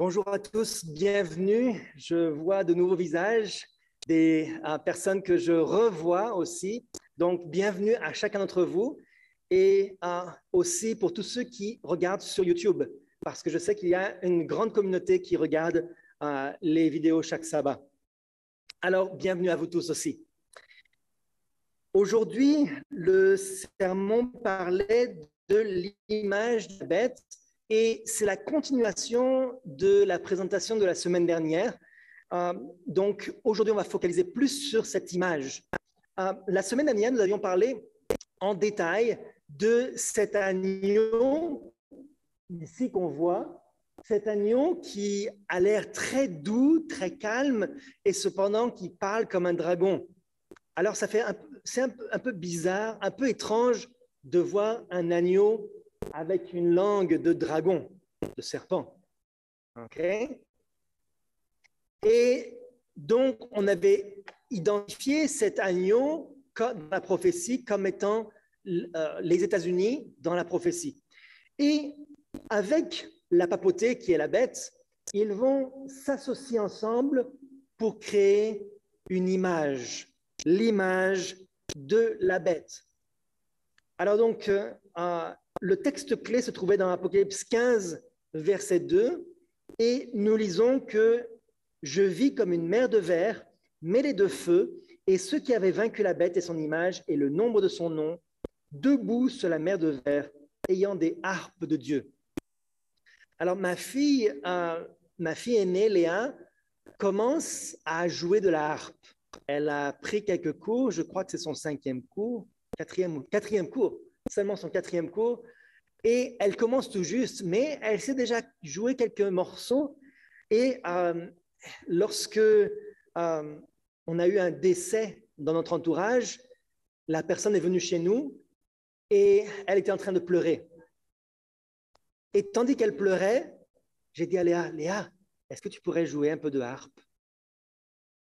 Bonjour à tous, bienvenue. Je vois de nouveaux visages, des personnes que je revois aussi. Donc, bienvenue à chacun d'entre vous et aussi pour tous ceux qui regardent sur YouTube, parce que je sais qu'il y a une grande communauté qui regarde les vidéos chaque sabbat. Alors, bienvenue à vous tous aussi. Aujourd'hui, le sermon parlait de l'image de la bête. Et c'est la continuation de la présentation de la semaine dernière. Donc, aujourd'hui, on va focaliser plus sur cette image. La semaine dernière, nous avions parlé en détail de cet agneau, ici qu'on voit, cet agneau qui a l'air très doux, très calme, et cependant qui parle comme un dragon. Alors, c'est un peu bizarre, un peu étrange de voir un agneau avec une langue de dragon, de serpent. OK? Et donc, on avait identifié cet agneau dans la prophétie comme étant les États-Unis dans la prophétie. Et avec la papauté, qui est la bête, ils vont s'associer ensemble pour créer une image, l'image de la bête. Alors donc, le texte clé se trouvait dans Apocalypse 15, verset 2, et nous lisons que « Je vis comme une mer de verre, mêlée de feu, et ceux qui avaient vaincu la bête et son image et le nombre de son nom, debout sur la mer de verre, ayant des harpes de Dieu. » Alors ma fille aînée, Léa, commence à jouer de la harpe. Elle a pris quelques cours, je crois que c'est son quatrième cours, seulement son 4e cours, et elle commence tout juste, mais elle sait déjà jouer quelques morceaux. Et lorsque on a eu un décès dans notre entourage, la personne est venue chez nous et elle était en train de pleurer. Et tandis qu'elle pleurait, j'ai dit à Léa, est-ce que tu pourrais jouer un peu de harpe?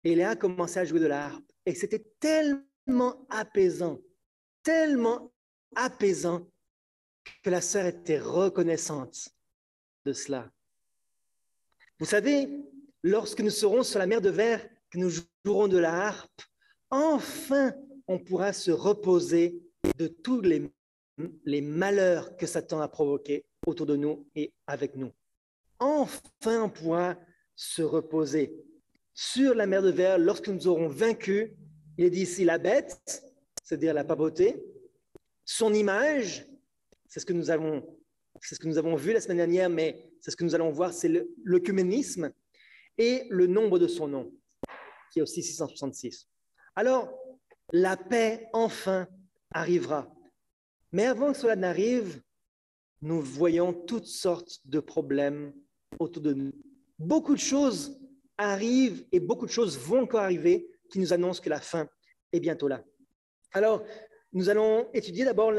Et Léa a commencé à jouer de la harpe. Et c'était tellement apaisant que la sœur était reconnaissante de cela. Vous savez, lorsque nous serons sur la mer de verre, que nous jouerons de la harpe, enfin, on pourra se reposer de tous les malheurs que Satan a provoqués autour de nous et avec nous. Enfin, on pourra se reposer sur la mer de verre lorsque nous aurons vaincu, il est dit ici, la bête, c'est-à-dire la papauté, son image, c'est ce que nous avons vu la semaine dernière, mais c'est ce que nous allons voir, c'est l'œcuménisme, et le nombre de son nom, qui est aussi 666. Alors, la paix, enfin, arrivera. Mais avant que cela n'arrive, nous voyons toutes sortes de problèmes autour de nous. Beaucoup de choses arrivent et beaucoup de choses vont encore arriver qui nous annoncent que la fin est bientôt là. Alors, nous allons étudier d'abord,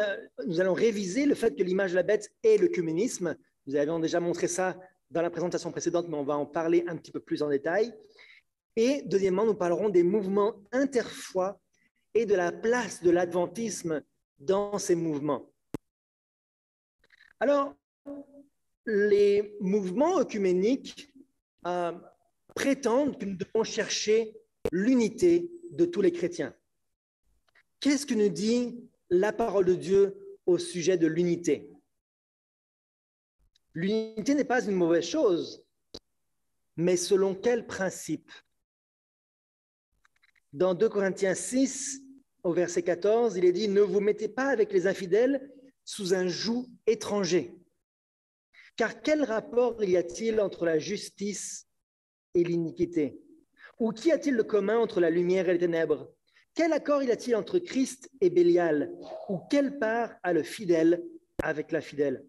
nous allons réviser le fait que l'image de la bête est l'œcuménisme. Nous avions déjà montré ça dans la présentation précédente, mais on va en parler un petit peu plus en détail. Et deuxièmement, nous parlerons des mouvements interfoi et de la place de l'adventisme dans ces mouvements. Alors, les mouvements œcuméniques prétendent que nous devons chercher l'unité de tous les chrétiens. Qu'est-ce que nous dit la parole de Dieu au sujet de l'unité? L'unité n'est pas une mauvaise chose, mais selon quel principe? Dans 2 Corinthiens 6, au verset 14, il est dit « Ne vous mettez pas avec les infidèles sous un joug étranger. Car quel rapport y a-t-il entre la justice et l'iniquité? Ou qu'y a-t-il de commun entre la lumière et les ténèbres? Quel accord y a-t-il entre Christ et Bélial? Ou quelle part a le fidèle avec la fidèle?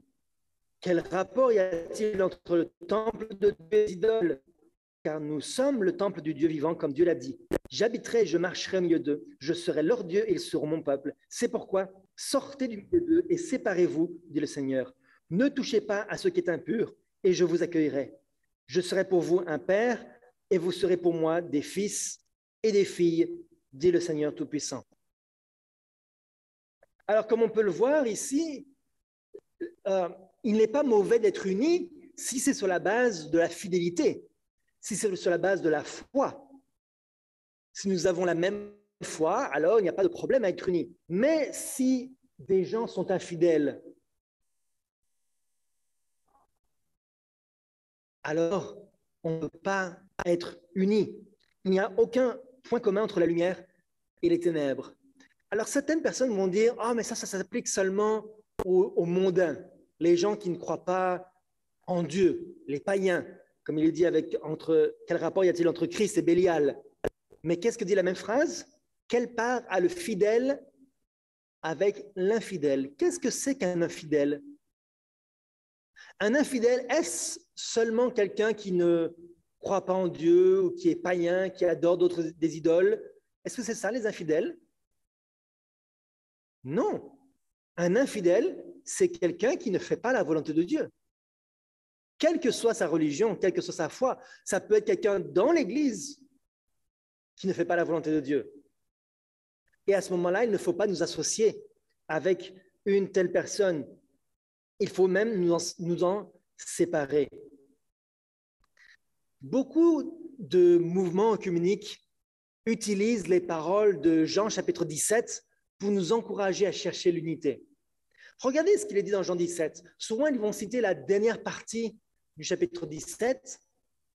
Quel rapport y a-t-il entre le temple de Dieu et les idoles? Car nous sommes le temple du Dieu vivant, comme Dieu l'a dit. J'habiterai et je marcherai au milieu d'eux. Je serai leur Dieu et ils seront mon peuple. C'est pourquoi sortez du milieu d'eux et séparez-vous, dit le Seigneur. Ne touchez pas à ce qui est impur et je vous accueillerai. Je serai pour vous un père et vous serez pour moi des fils et des filles, dit le Seigneur Tout-Puissant. Alors, comme on peut le voir ici, il n'est pas mauvais d'être unis si c'est sur la base de la fidélité, si c'est sur la base de la foi. Si nous avons la même foi, alors il n'y a pas de problème à être unis. Mais si des gens sont infidèles, alors on ne peut pas être unis. Il n'y a aucun point commun entre la lumière et les ténèbres. Alors certaines personnes vont dire « Ah, mais ça s'applique seulement aux mondains, les gens qui ne croient pas en Dieu, les païens. » Comme il est dit, quel rapport y a-t-il entre Christ et Bélial? Mais qu'est-ce que dit la même phrase? Quelle part a le fidèle avec l'infidèle? Qu'est-ce que c'est qu'un infidèle? Un infidèle, est-ce seulement quelqu'un qui ne croit pas en Dieu ou qui est païen, qui adore des idoles? Est-ce que c'est ça les infidèles? Non. Un infidèle, c'est quelqu'un qui ne fait pas la volonté de Dieu. Quelle que soit sa religion, quelle que soit sa foi, ça peut être quelqu'un dans l'Église qui ne fait pas la volonté de Dieu. Et à ce moment-là, il ne faut pas nous associer avec une telle personne. Il faut même nous en séparer. Beaucoup de mouvements œcuméniques utilisent les paroles de Jean chapitre 17 pour nous encourager à chercher l'unité. Regardez ce qu'il est dit dans Jean 17. Souvent, ils vont citer la dernière partie du chapitre 17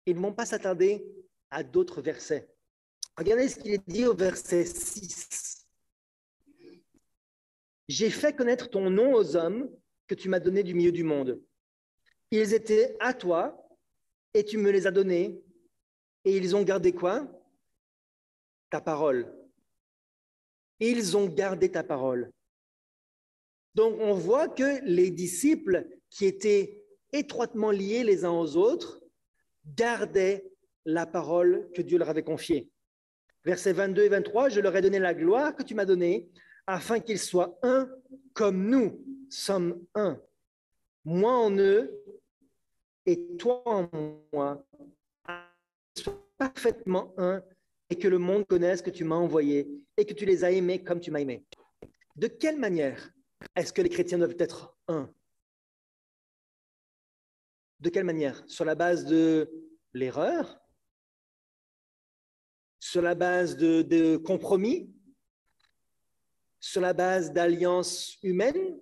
et ils ne vont pas s'attarder à d'autres versets. Regardez ce qu'il est dit au verset 6. « J'ai fait connaître ton nom aux hommes que tu m'as donnés du milieu du monde. Ils étaient à toi et tu me les as donnés et ils ont gardé quoi? Ta parole. Ils ont gardé ta parole. » Donc, on voit que les disciples qui étaient étroitement liés les uns aux autres gardaient la parole que Dieu leur avait confiée. Versets 22 et 23, « Je leur ai donné la gloire que tu m'as donnée, afin qu'ils soient un comme nous sommes un. Moi en eux et toi en moi, qu'ils soient parfaitement un et que le monde connaisse que tu m'as envoyé et que tu les as aimés comme tu m'as aimé. » De quelle manière est-ce que les chrétiens doivent être un? De quelle manière? Sur la base de l'erreur? Sur la base de compromis? Sur la base d'alliances humaines?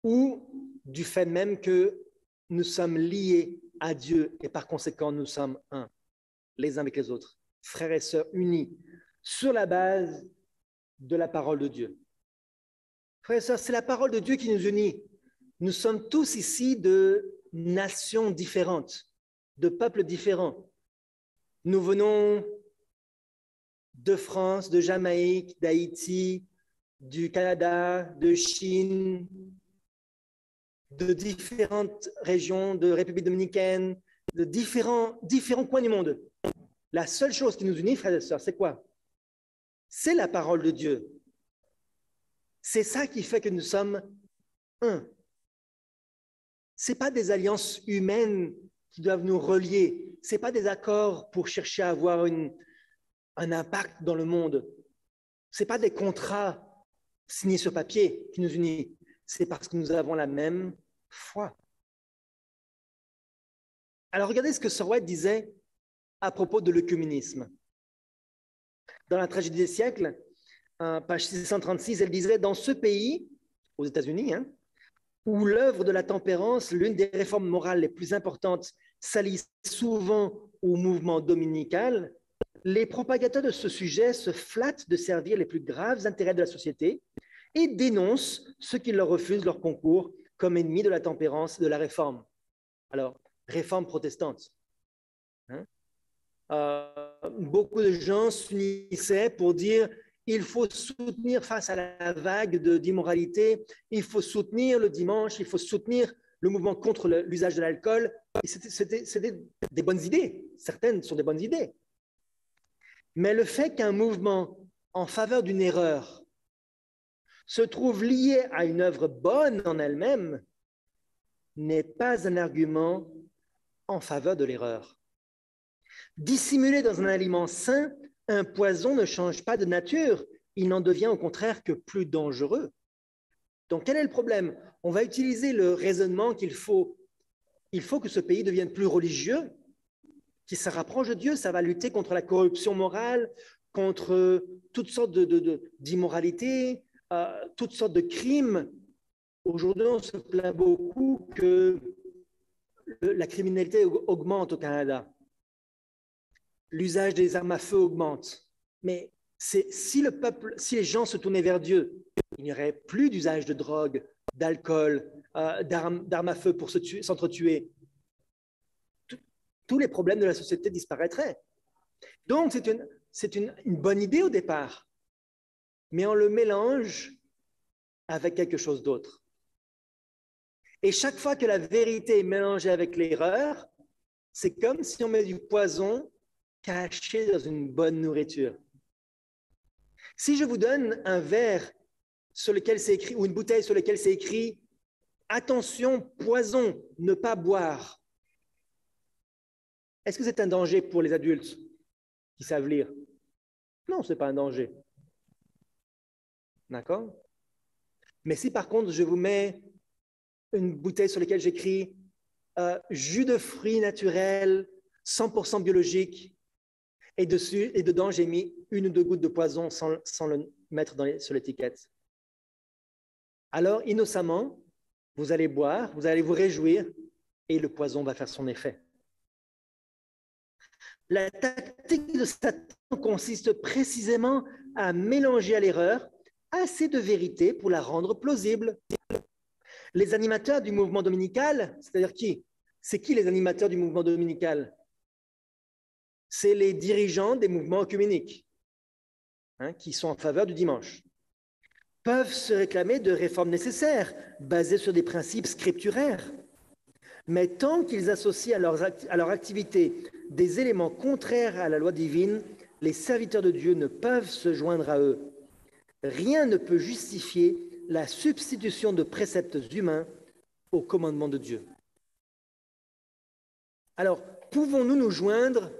Ou du fait même que nous sommes liés à Dieu et par conséquent nous sommes un, les uns avec les autres, frères et sœurs unis, sur la base de la parole de Dieu. Frères et sœurs, c'est la parole de Dieu qui nous unit. Nous sommes tous ici de nations différentes, de peuples différents. Nous venons de France, de Jamaïque, d'Haïti, du Canada, de Chine, de différentes régions, de République dominicaine, de différents coins du monde. La seule chose qui nous unit, frères et sœurs, c'est quoi? C'est la parole de Dieu. C'est ça qui fait que nous sommes un. Ce n'est pas des alliances humaines qui doivent nous relier. Ce n'est pas des accords pour chercher à avoir un impact dans le monde. Ce n'est pas des contrats signés sur papier qui nous unissent. C'est parce que nous avons la même foi. Alors regardez ce que Sir White disait à propos de l'œcuménisme. Dans la tragédie des siècles, page 636, elle disait « Dans ce pays, aux États-Unis, où l'œuvre de la tempérance, l'une des réformes morales les plus importantes, s'allie souvent au mouvement dominical, les propagateurs de ce sujet se flattent de servir les plus graves intérêts de la société et dénoncent ceux qui leur refusent leur concours comme ennemis de la tempérance et de la réforme. » Alors, réforme protestante. Beaucoup de gens s'unissaient pour dire il faut soutenir face à la vague d'immoralité, il faut soutenir le dimanche, il faut soutenir le mouvement contre l'usage de l'alcool. C'était des bonnes idées, certaines sont des bonnes idées. Mais le fait qu'un mouvement en faveur d'une erreur se trouve lié à une œuvre bonne en elle-même n'est pas un argument en faveur de l'erreur. Dissimulé dans un aliment sain, un poison ne change pas de nature, il n'en devient au contraire que plus dangereux. Donc, quel est le problème? On va utiliser le raisonnement qu'il faut que ce pays devienne plus religieux, qu'il se rapproche de Dieu, ça va lutter contre la corruption morale, contre toutes sortes d'immoralités, toutes sortes de crimes. Aujourd'hui, on se plaint beaucoup que la criminalité augmente au Canada. L'usage des armes à feu augmente. Mais si les gens se tournaient vers Dieu, il n'y aurait plus d'usage de drogue, d'alcool, d'armes à feu pour s'entretuer. Tous les problèmes de la société disparaîtraient. Donc, c'est une bonne idée au départ, mais on le mélange avec quelque chose d'autre. Et chaque fois que la vérité est mélangée avec l'erreur, c'est comme si on met du poison caché dans une bonne nourriture. Si je vous donne un verre sur lequel c'est écrit, ou une bouteille sur laquelle c'est écrit « Attention, poison, ne pas boire », est-ce que c'est un danger pour les adultes qui savent lire? Non, ce n'est pas un danger. D'accord? Mais si par contre, je vous mets une bouteille sur laquelle j'écris jus de fruits naturels, 100% biologique, et dedans, j'ai mis 1 ou 2 gouttes de poison sans le mettre sur l'étiquette. Alors, innocemment, vous allez boire, vous allez vous réjouir, et le poison va faire son effet. La tactique de Satan consiste précisément à mélanger à l'erreur assez de vérité pour la rendre plausible. Les animateurs du mouvement dominical, c'est-à-dire qui? C'est qui les animateurs du mouvement dominical? C'est les dirigeants des mouvements œcuméniques, qui sont en faveur du dimanche. Peuvent se réclamer de réformes nécessaires, basées sur des principes scripturaires. Mais tant qu'ils associent à leur activité des éléments contraires à la loi divine, les serviteurs de Dieu ne peuvent se joindre à eux. Rien ne peut justifier la substitution de préceptes humains au commandement de Dieu. Alors, pouvons-nous nous joindre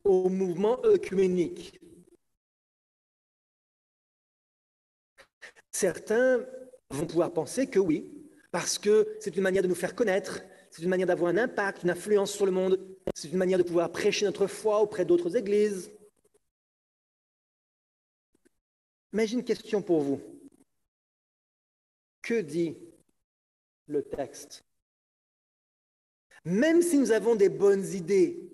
au mouvement œcuménique? Certains vont pouvoir penser que oui, parce que c'est une manière de nous faire connaître, c'est une manière d'avoir un impact, une influence sur le monde, c'est une manière de pouvoir prêcher notre foi auprès d'autres églises. Mais j'ai une question pour vous. Que dit le texte? Même si nous avons des bonnes idées,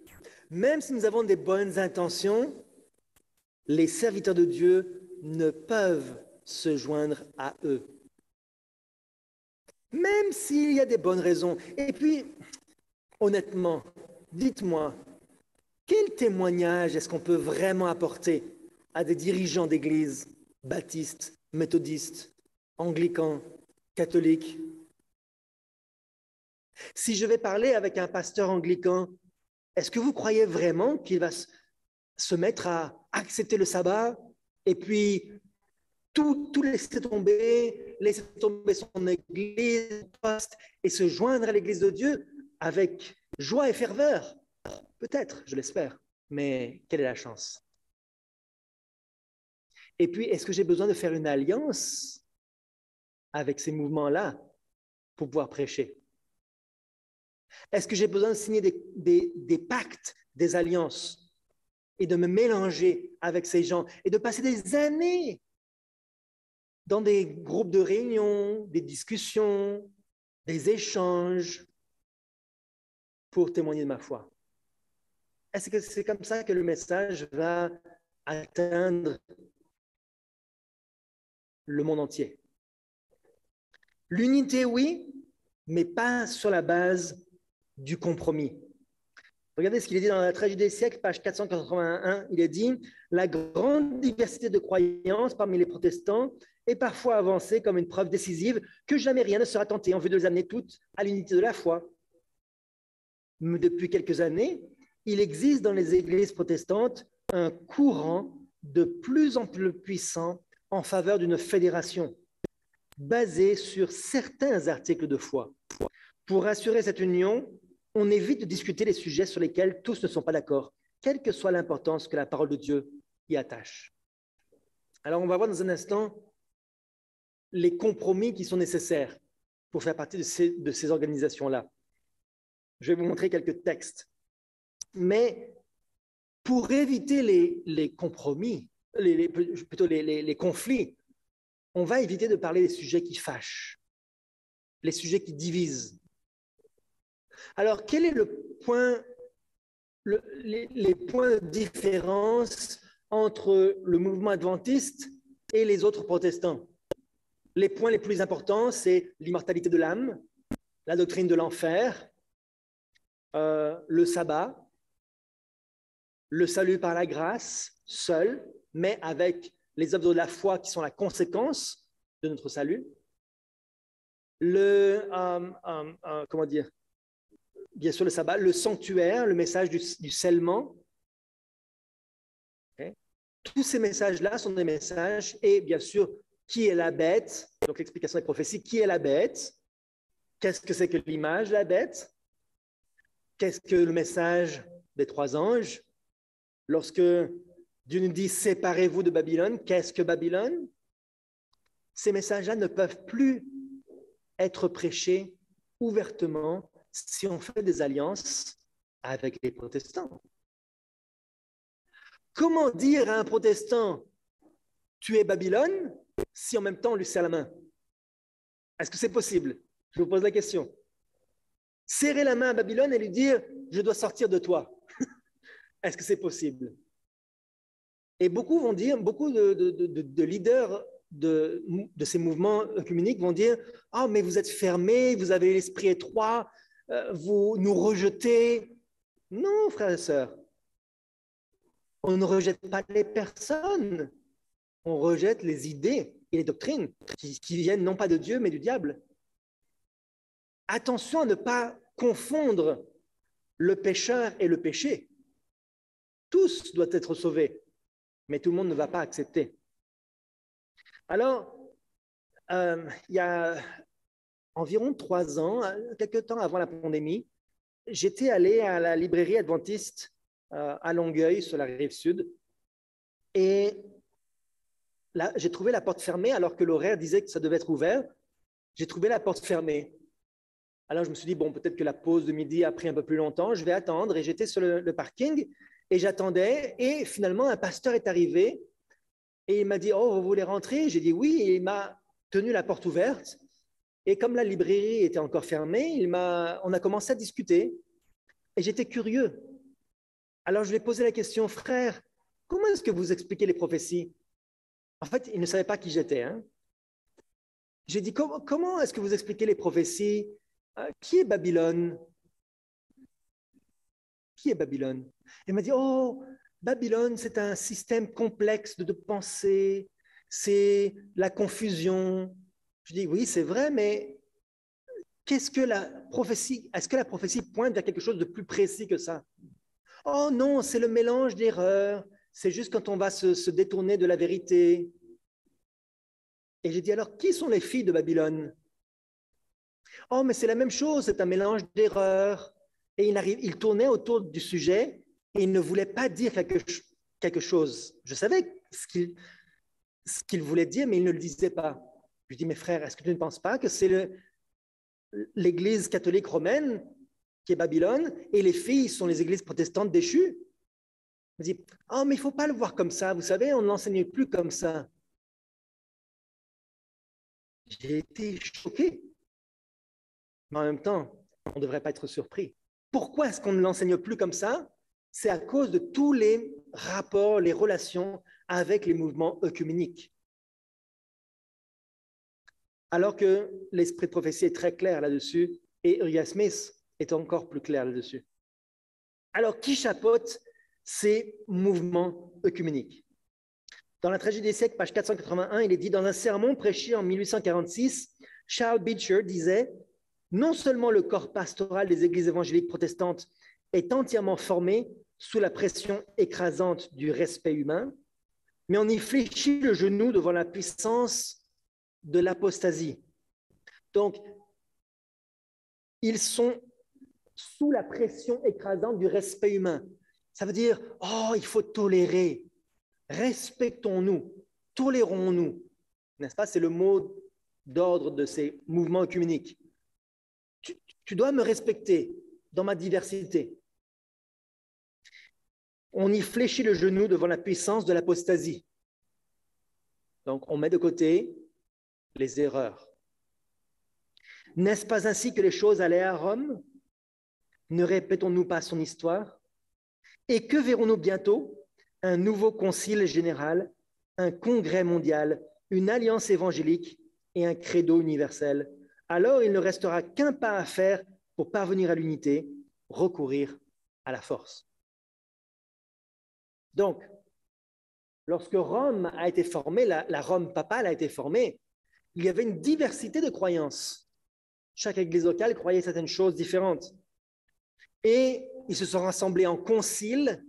même si nous avons des bonnes intentions, les serviteurs de Dieu ne peuvent se joindre à eux. Même s'il y a des bonnes raisons. Et puis, honnêtement, dites-moi, quel témoignage est-ce qu'on peut vraiment apporter à des dirigeants d'église, baptistes, méthodistes, anglicans, catholiques? Si je vais parler avec un pasteur anglican, est-ce que vous croyez vraiment qu'il va se mettre à accepter le sabbat et puis tout laisser tomber son église, poste, et se joindre à l'église de Dieu avec joie et ferveur? Peut-être, je l'espère, mais quelle est la chance? Et puis, est-ce que j'ai besoin de faire une alliance avec ces mouvements-là pour pouvoir prêcher? Est-ce que j'ai besoin de signer des pactes, des alliances, et de me mélanger avec ces gens, et de passer des années dans des groupes de réunion, des discussions, des échanges pour témoigner de ma foi? Est-ce que c'est comme ça que le message va atteindre le monde entier? L'unité, oui, mais pas sur la base du compromis. Regardez ce qu'il est dit dans la Tragédie des siècles, page 481. Il est dit « La grande diversité de croyances parmi les protestants est parfois avancée comme une preuve décisive que jamais rien ne sera tenté en vue de les amener toutes à l'unité de la foi. » Mais depuis quelques années, il existe dans les églises protestantes un courant de plus en plus puissant en faveur d'une fédération basée sur certains articles de foi. Pour assurer cette union, on évite de discuter les sujets sur lesquels tous ne sont pas d'accord, quelle que soit l'importance que la parole de Dieu y attache. Alors, on va voir dans un instant les compromis qui sont nécessaires pour faire partie de ces organisations-là. Je vais vous montrer quelques textes. Mais pour éviter les compromis, plutôt les conflits, on va éviter de parler des sujets qui fâchent, les sujets qui divisent. Alors, quel est les points de différence entre le mouvement adventiste et les autres protestants? Les points les plus importants, c'est l'immortalité de l'âme, la doctrine de l'enfer, le sabbat, le salut par la grâce, seul, mais avec les œuvres de la foi qui sont la conséquence de notre salut. Comment dire? Bien sûr, le sabbat, le sanctuaire, le message du scellement. Okay. Tous ces messages-là sont des messages, et bien sûr, qui est la bête? Donc, l'explication des prophéties, qui est la bête? Qu'est-ce que c'est que l'image de la bête? Qu'est-ce que le message des 3 anges? Lorsque Dieu nous dit « séparez-vous de Babylone », qu'est-ce que Babylone? Ces messages-là ne peuvent plus être prêchés ouvertement si on fait des alliances avec les protestants. Comment dire à un protestant « tu es Babylone » si en même temps on lui serre la main? Est-ce que c'est possible? Je vous pose la question. Serrer la main à Babylone et lui dire « je dois sortir de toi ». Est-ce que c'est possible? Et beaucoup vont dire, beaucoup de leaders de ces mouvements œcuméniques vont dire « ah, mais vous êtes fermés, vous avez l'esprit étroit, vous nous rejetez ». Non, frères et sœurs, on ne rejette pas les personnes, on rejette les idées et les doctrines qui viennent non pas de Dieu, mais du diable. Attention à ne pas confondre le pécheur et le péché. Tous doivent être sauvés, mais tout le monde ne va pas accepter. Alors, il y a environ 3 ans, quelques temps avant la pandémie, j'étais allé à la librairie adventiste à Longueuil, sur la rive sud, et là, j'ai trouvé la porte fermée alors que l'horaire disait que ça devait être ouvert. J'ai trouvé la porte fermée. Alors, je me suis dit, bon, peut-être que la pause de midi a pris un peu plus longtemps, je vais attendre. Et j'étais sur le parking et j'attendais. Et finalement, un pasteur est arrivé et il m'a dit, oh, vous voulez rentrer? J'ai dit oui. Et il m'a tenu la porte ouverte. Et comme la librairie était encore fermée, on a commencé à discuter. Et j'étais curieux. Alors, je lui ai posé la question, frère, comment est-ce que vous expliquez les prophéties? En fait, il ne savait pas qui j'étais. Hein? J'ai dit, comment est-ce que vous expliquez les prophéties? Qui est Babylone? Qui est Babylone? Il m'a dit, oh, Babylone, c'est un système complexe de pensée, c'est la confusion. Je dis, oui, c'est vrai, mais qu'est-ce que la prophétie, est-ce que la prophétie pointe vers quelque chose de plus précis que ça? Oh non, c'est le mélange d'erreurs, c'est juste quand on va se détourner de la vérité. Et j'ai dit, alors, qui sont les filles de Babylone? Oh, mais c'est la même chose, c'est un mélange d'erreurs. Et il tournait autour du sujet et il ne voulait pas dire quelque chose. Je savais ce qu'il voulait dire, mais il ne le disait pas. Je lui dis, mes frères, est-ce que tu ne penses pas que c'est l'Église catholique romaine qui est Babylone et les filles sont les églises protestantes déchues? Il me dit, oh, mais il ne faut pas le voir comme ça. Vous savez, on ne l'enseigne plus comme ça. J'ai été choqué. Mais en même temps, on ne devrait pas être surpris. Pourquoi est-ce qu'on ne l'enseigne plus comme ça? C'est à cause de tous les rapports, les relations avec les mouvements œcuméniques. Alors que l'esprit de prophétie est très clair là-dessus, et Uriah Smith est encore plus clair là-dessus. Alors, qui chapeaute ces mouvements œcuméniques? Dans la Tragédie des siècles, page 481, il est dit, dans un sermon prêché en 1846, Charles Beecher disait « Non seulement le corps pastoral des églises évangéliques protestantes est entièrement formé sous la pression écrasante du respect humain, mais on y fléchit le genou devant la puissance de l'apostasie. » Donc, ils sont sous la pression écrasante du respect humain. Ça veut dire, oh, il faut tolérer, respectons-nous, tolérons-nous. N'est-ce pas? C'est le mot d'ordre de ces mouvements œcuméniques. Tu dois me respecter dans ma diversité. On y fléchit le genou devant la puissance de l'apostasie. Donc, on met de côté les erreurs. N'est-ce pas ainsi que les choses allaient à Rome? Ne répétons-nous pas son histoire? Et que verrons-nous bientôt? Un nouveau concile général, un congrès mondial, une alliance évangélique et un credo universel. Alors il ne restera qu'un pas à faire pour parvenir à l'unité, recourir à la force. Donc, lorsque Rome a été formée, la Rome papale a été formée, il y avait une diversité de croyances. Chaque église locale croyait certaines choses différentes. Et ils se sont rassemblés en concile.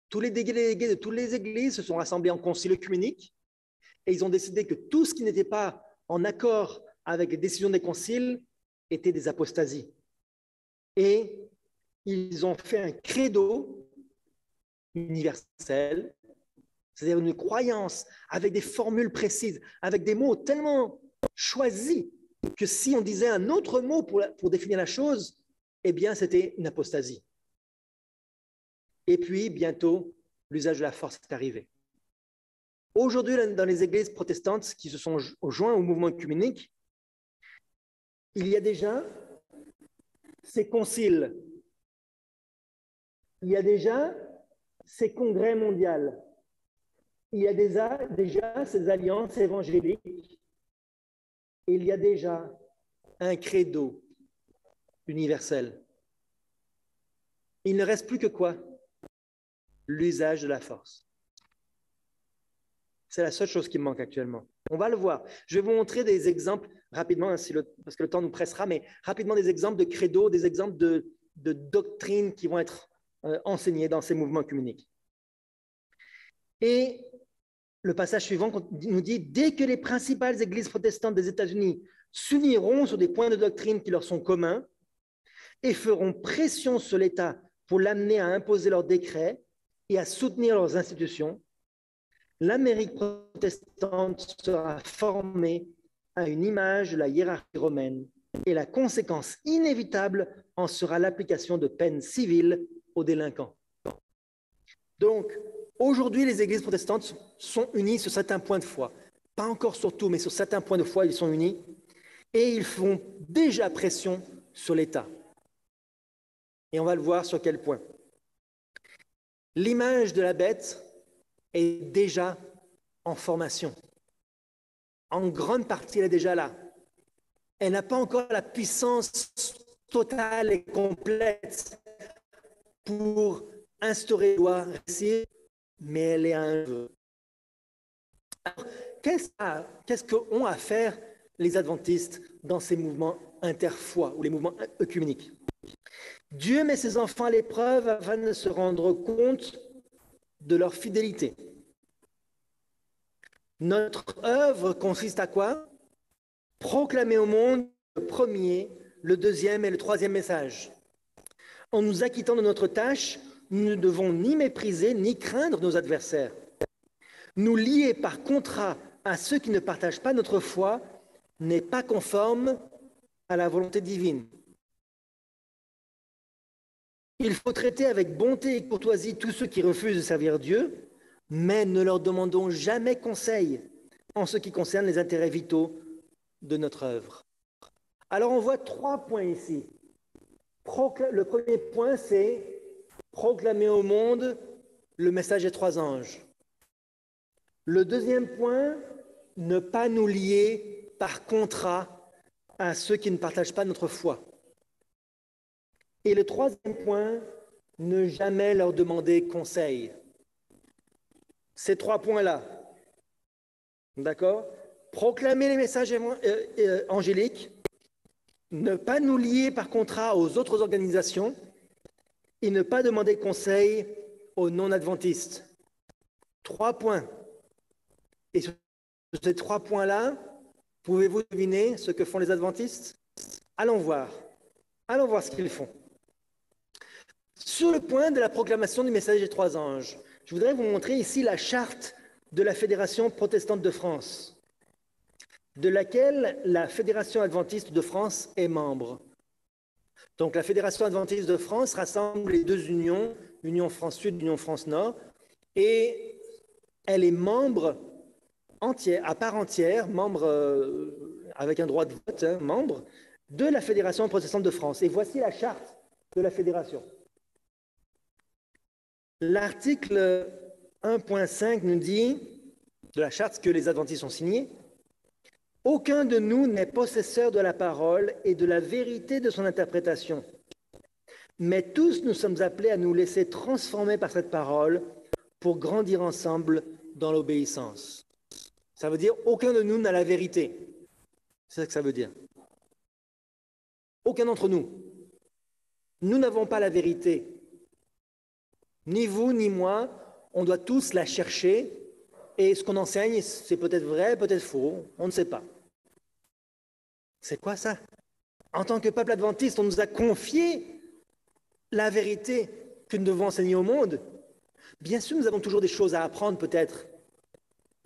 Tous les délégués de toutes les églises se sont rassemblés en concile œcuménique. Et ils ont décidé que tout ce qui n'était pas en accord avec les décisions des conciles était des apostasies. Et ils ont fait un credo universel, c'est-à-dire une croyance avec des formules précises, avec des mots tellement choisis que si on disait un autre mot pour définir la chose, eh bien, c'était une apostasie. Et puis, bientôt, l'usage de la force est arrivé. Aujourd'hui, dans les églises protestantes qui se sont joints au mouvement œcuménique, il y a déjà ces conciles, il y a déjà ces congrès mondiaux, il y a déjà ces alliances évangéliques, et il y a déjà un credo universel. Il ne reste plus que quoi? L'usage de la force. C'est la seule chose qui me manque actuellement. On va le voir. Je vais vous montrer des exemples rapidement, parce que le temps nous pressera, mais rapidement des exemples de credo, des exemples de doctrines qui vont être enseignées dans ces mouvements œcuméniques. Et le passage suivant nous dit « Dès que les principales églises protestantes des États-Unis s'uniront sur des points de doctrine qui leur sont communs et feront pression sur l'État pour l'amener à imposer leurs décrets et à soutenir leurs institutions, l'Amérique protestante sera formée à une image de la hiérarchie romaine et la conséquence inévitable en sera l'application de peines civiles aux délinquants. » Donc, aujourd'hui, les églises protestantes sont unies sur certains points de foi. Pas encore sur tout, mais sur certains points de foi, ils sont unis. Et ils font déjà pression sur l'État. Et on va le voir sur quel point. L'image de la bête est déjà en formation. En grande partie, elle est déjà là. Elle n'a pas encore la puissance totale et complète pour instaurer la loi, mais elle est un vœu. Alors, qu'est-ce qu'ont à faire les adventistes dans ces mouvements interfoi ou les mouvements œcuméniques? Dieu met ses enfants à l'épreuve afin de se rendre compte de leur fidélité. Notre œuvre consiste à quoi? Proclamer au monde le premier, le deuxième et le troisième message. En nous acquittant de notre tâche, nous ne devons ni mépriser ni craindre nos adversaires. Nous lier par contrat à ceux qui ne partagent pas notre foi n'est pas conforme à la volonté divine. Il faut traiter avec bonté et courtoisie tous ceux qui refusent de servir Dieu, mais ne leur demandons jamais conseil en ce qui concerne les intérêts vitaux de notre œuvre. Alors on voit 3 points ici. Le premier point, c'est proclamer au monde le message des 3 anges. Le deuxième point, ne pas nous lier par contrat à ceux qui ne partagent pas notre foi. Et le troisième point, ne jamais leur demander conseil. Ces 3 points-là, d'accord? Proclamer les messages angéliques, ne pas nous lier par contrat aux autres organisations et ne pas demander conseil aux non-adventistes. 3 points. Et sur ces 3 points-là, pouvez-vous deviner ce que font les adventistes? Allons voir. Allons voir ce qu'ils font. Sur le point de la proclamation du message des 3 anges, je voudrais vous montrer ici la charte de la Fédération protestante de France. de laquelle la Fédération adventiste de France est membre. Donc la Fédération adventiste de France rassemble les deux unions, Union France-Sud, Union France-Nord, et elle est membre entière, à part entière, membre avec un droit de vote, membre de la Fédération protestante de France. Et voici la charte de la Fédération. L'article 1.5 nous dit, de la charte que les adventistes ont signée, « Aucun de nous n'est possesseur de la parole et de la vérité de son interprétation. Mais tous nous sommes appelés à nous laisser transformer par cette parole pour grandir ensemble dans l'obéissance. » Ça veut dire aucun de nous n'a la vérité. C'est ça que ça veut dire. Aucun d'entre nous. Nous n'avons pas la vérité. Ni vous, ni moi. On doit tous la chercher. Et ce qu'on enseigne, c'est peut-être vrai, peut-être faux. On ne sait pas. C'est quoi ça? En tant que peuple adventiste, on nous a confié la vérité que nous devons enseigner au monde. Bien sûr, nous avons toujours des choses à apprendre peut-être.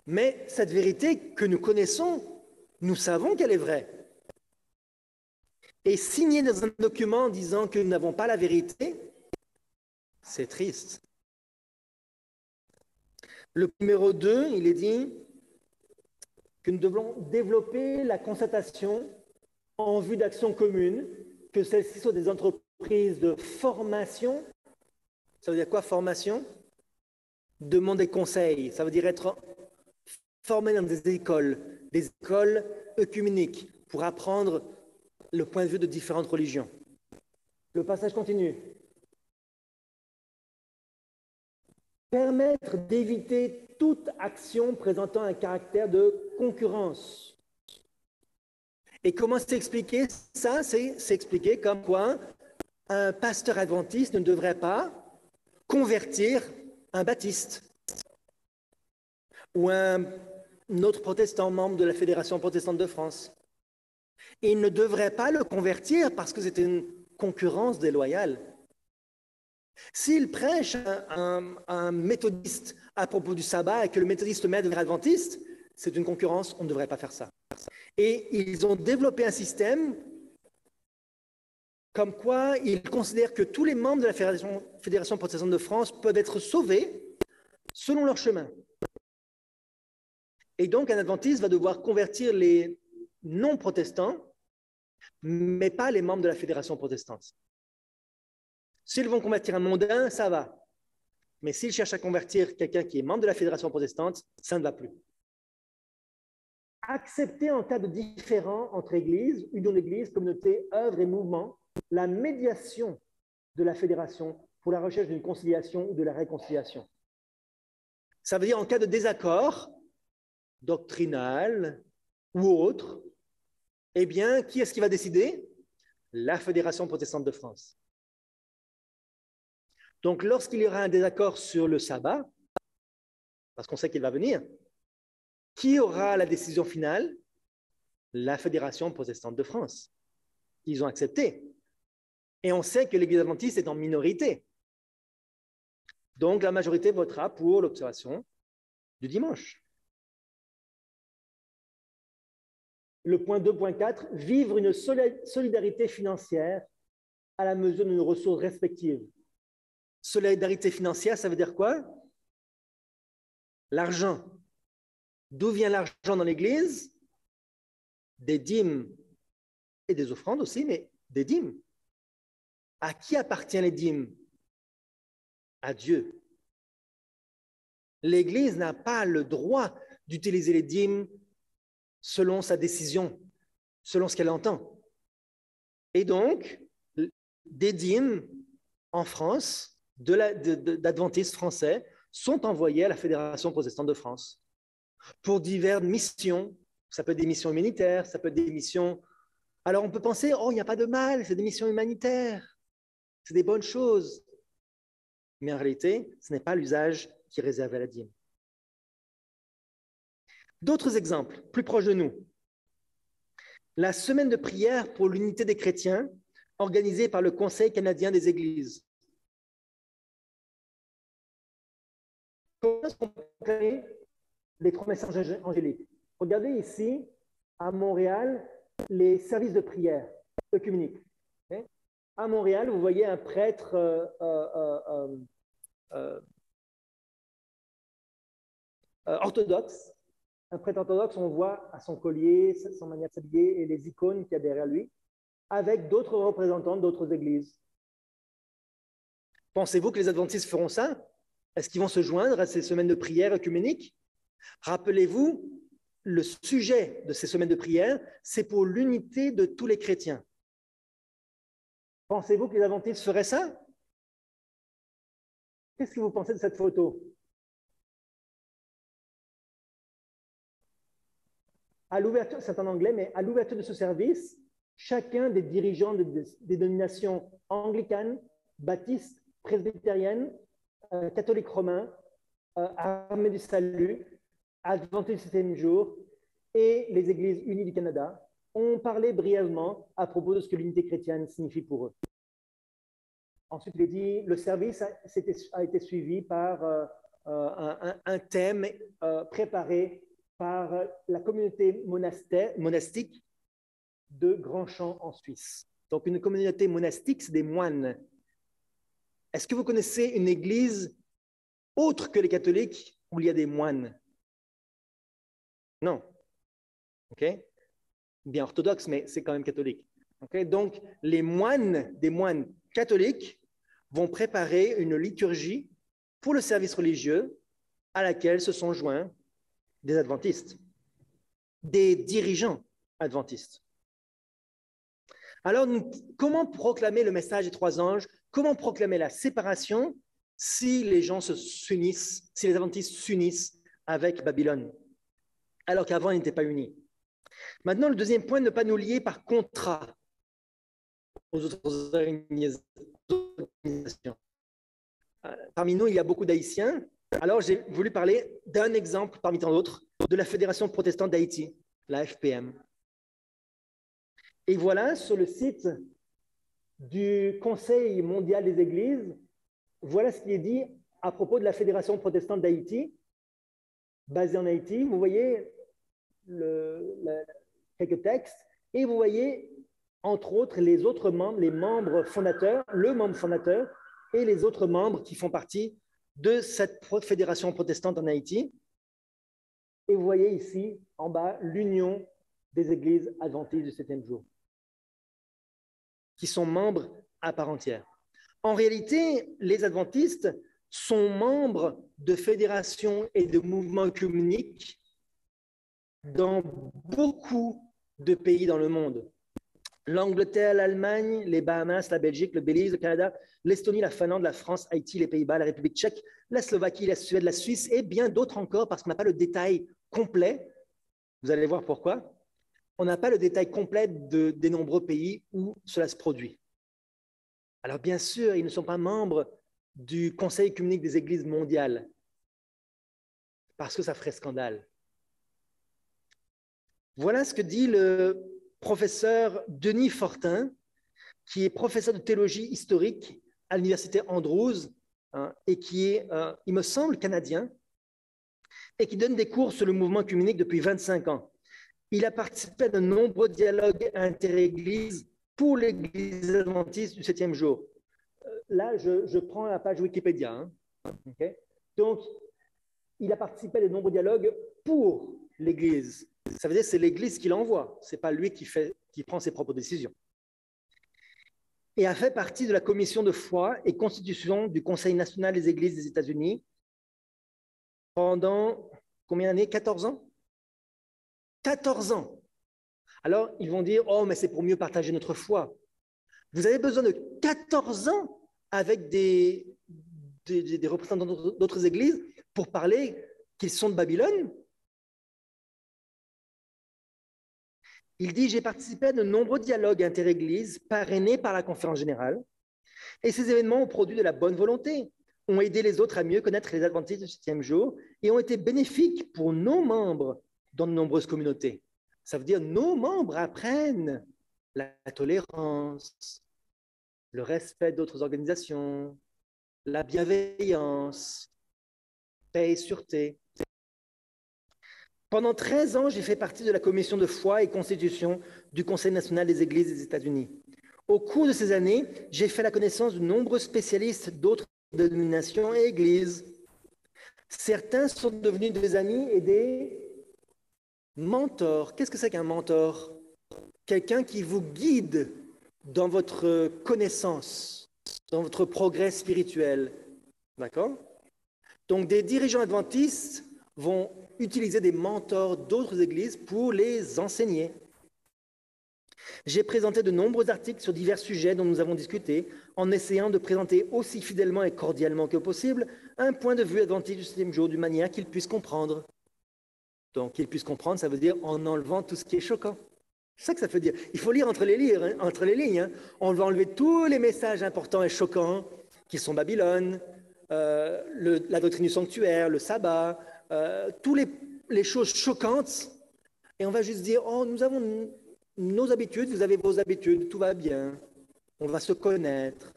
Mais cette vérité que nous connaissons, nous savons qu'elle est vraie. Et signer dans un document disant que nous n'avons pas la vérité, c'est triste. Le numéro 2, il est dit que nous devons développer la constatation en vue d'actions communes, que celles-ci soient des entreprises de formation. Ça veut dire quoi, formation? Demander conseil. Ça veut dire être formé dans des écoles œcuméniques, pour apprendre le point de vue de différentes religions. Le passage continue. Permettre d'éviter toute action présentant un caractère de concurrence. Et comment s'expliquer ça? C'est s'expliquer comme quoi un pasteur adventiste ne devrait pas convertir un baptiste ou un autre protestant membre de la Fédération protestante de France. Et il ne devrait pas le convertir parce que c'est une concurrence déloyale. S'il prêche un méthodiste à propos du sabbat et que le méthodiste met à devenir adventiste, c'est une concurrence, on ne devrait pas faire ça. Et ils ont développé un système comme quoi ils considèrent que tous les membres de la Fédération protestante de France peuvent être sauvés selon leur chemin. Et donc un adventiste va devoir convertir les non-protestants, mais pas les membres de la Fédération protestante. S'ils vont convertir un mondain, ça va. Mais s'ils cherchent à convertir quelqu'un qui est membre de la Fédération protestante, ça ne va plus. Accepter en cas de différend entre églises, union d'église, communauté, œuvre et mouvement, la médiation de la Fédération pour la recherche d'une conciliation ou de la réconciliation. Ça veut dire en cas de désaccord doctrinal ou autre, eh bien, qui est-ce qui va décider? La Fédération protestante de France. Donc, lorsqu'il y aura un désaccord sur le sabbat, parce qu'on sait qu'il va venir, qui aura la décision finale? La Fédération protestante de France. Ils ont accepté. Et on sait que l'Église adventiste est en minorité. Donc, la majorité votera pour l'observation du dimanche. Le point 2.4, vivre une solidarité financière à la mesure de nos ressources respectives. Solidarité financière, ça veut dire quoi? L'argent. D'où vient l'argent dans l'Église? Des dîmes et des offrandes aussi, mais des dîmes. À qui appartiennent les dîmes? À Dieu. L'Église n'a pas le droit d'utiliser les dîmes selon sa décision, selon ce qu'elle entend. Et donc, des dîmes en France, d'adventistes français, sont envoyés à la Fédération protestante de France pour diverses missions. Ça peut être des missions humanitaires, ça peut être des missions... Alors on peut penser, oh, il n'y a pas de mal, c'est des missions humanitaires, c'est des bonnes choses. Mais en réalité, ce n'est pas l'usage qui est réservé à la dîme. D'autres exemples, plus proches de nous. La semaine de prière pour l'unité des chrétiens, organisée par le Conseil canadien des églises. Comment est-ce qu'on peut proclamer les trois messages angéliques? Regardez ici à Montréal les services de prière œcuméniques. Okay? À Montréal, vous voyez un prêtre orthodoxe. Un prêtre orthodoxe, on voit à son collier, son manière de s'habiller et les icônes qu'il y a derrière lui, avec d'autres représentants d'autres églises. Pensez-vous que les adventistes feront ça? Est-ce qu'ils vont se joindre à ces semaines de prière œcuméniques? Rappelez-vous, le sujet de ces semaines de prière, c'est pour l'unité de tous les chrétiens. Pensez-vous que les adventistes feraient ça? Qu'est-ce que vous pensez de cette photo? À l'ouverture, c'est en anglais, mais à l'ouverture de ce service, chacun des dirigeants des dénominations anglicanes, baptistes, presbytériennes, catholiques romains, armées du salut, adventistes du septième jour et les églises unies du Canada ont parlé brièvement à propos de ce que l'unité chrétienne signifie pour eux. Ensuite, il est dit, le service a été suivi par un thème préparé par la communauté monastique de Grandchamp en Suisse. Donc, une communauté monastique, c'est des moines. Est-ce que vous connaissez une église autre que les catholiques où il y a des moines? Non. OK? Bien orthodoxe, mais c'est quand même catholique. Okay? Donc, les moines, des moines catholiques, vont préparer une liturgie pour le service religieux à laquelle se sont joints des adventistes, des dirigeants adventistes. Alors, comment proclamer le message des trois anges? Comment proclamer la séparation si les gens s'unissent, si les adventistes s'unissent avec Babylone, alors qu'avant, ils n'étaient pas unis? Maintenant, le deuxième point, ne pas nous lier par contrat aux autres organisations. Parmi nous, il y a beaucoup d'Haïtiens. Alors, j'ai voulu parler d'un exemple parmi tant d'autres de la Fédération protestante d'Haïti, la FPM. Et voilà, sur le site du Conseil mondial des églises, voilà ce qui est dit à propos de la Fédération protestante d'Haïti, basée en Haïti. Vous voyez quelques textes et vous voyez, entre autres, les autres membres, les membres fondateurs, le membre fondateur et les autres membres qui font partie de cette fédération protestante en Haïti. Et vous voyez ici, en bas, l'Union des églises adventistes du septième jour, qui sont membres à part entière. En réalité, les adventistes sont membres de fédérations et de mouvements œcuméniques dans beaucoup de pays dans le monde. L'Angleterre, l'Allemagne, les Bahamas, la Belgique, le Belize, le Canada, l'Estonie, la Finlande, la France, Haïti, les Pays-Bas, la République tchèque, la Slovaquie, la Suède, la Suisse et bien d'autres encore parce qu'on n'a pas le détail complet. Vous allez voir pourquoi. On n'a pas le détail complet des nombreux pays où cela se produit. Alors bien sûr, ils ne sont pas membres du Conseil œcuménique des Églises mondiales parce que ça ferait scandale. Voilà ce que dit le professeur Denis Fortin, qui est professeur de théologie historique à l'université Andrews et qui est, il me semble, canadien et qui donne des cours sur le mouvement œcuménique depuis 25 ans. Il a participé à de nombreux dialogues interéglises pour l'Église adventiste du septième jour. Là, je prends la page Wikipédia. Hein. Okay? Donc, il a participé à de nombreux dialogues pour l'Église. Ça veut dire que c'est l'Église qui l'envoie, ce n'est pas lui qui prend ses propres décisions. Et a fait partie de la commission de foi et constitution du Conseil national des Églises des États-Unis pendant combien d'années? 14 ans? 14 ans. Alors, ils vont dire, oh, mais c'est pour mieux partager notre foi. Vous avez besoin de 14 ans avec des représentants d'autres églises pour parler qu'ils sont de Babylone? Il dit, j'ai participé à de nombreux dialogues interéglises parrainés par la conférence générale et ces événements ont produit de la bonne volonté, ont aidé les autres à mieux connaître les adventistes du septième jour et ont été bénéfiques pour nos membres dans de nombreuses communautés. Ça veut dire nos membres apprennent la tolérance, le respect d'autres organisations, la bienveillance, paix et sûreté. Pendant 13 ans, j'ai fait partie de la commission de foi et constitution du Conseil national des églises des États-Unis. Au cours de ces années, j'ai fait la connaissance de nombreux spécialistes d'autres dénominations et églises. Certains sont devenus des amis et des mentors. Qu'est-ce que c'est qu'un mentor? Quelqu'un qui vous guide dans votre connaissance, dans votre progrès spirituel. D'accord? Donc, des dirigeants adventistes vont utiliser des mentors d'autres églises pour les enseigner. J'ai présenté de nombreux articles sur divers sujets dont nous avons discuté, en essayant de présenter aussi fidèlement et cordialement que possible un point de vue adventiste du 7e jour, d'une manière qu'ils puissent comprendre. Donc, qu'ils puissent comprendre, ça veut dire en enlevant tout ce qui est choquant. C'est ça que ça veut dire. Il faut lire entre les lignes. Hein. On va enlever tous les messages importants et choquants qui sont Babylone, la doctrine du sanctuaire, le sabbat, toutes les choses choquantes. Et on va juste dire, oh, nous avons nos habitudes, vous avez vos habitudes, tout va bien. On va se connaître.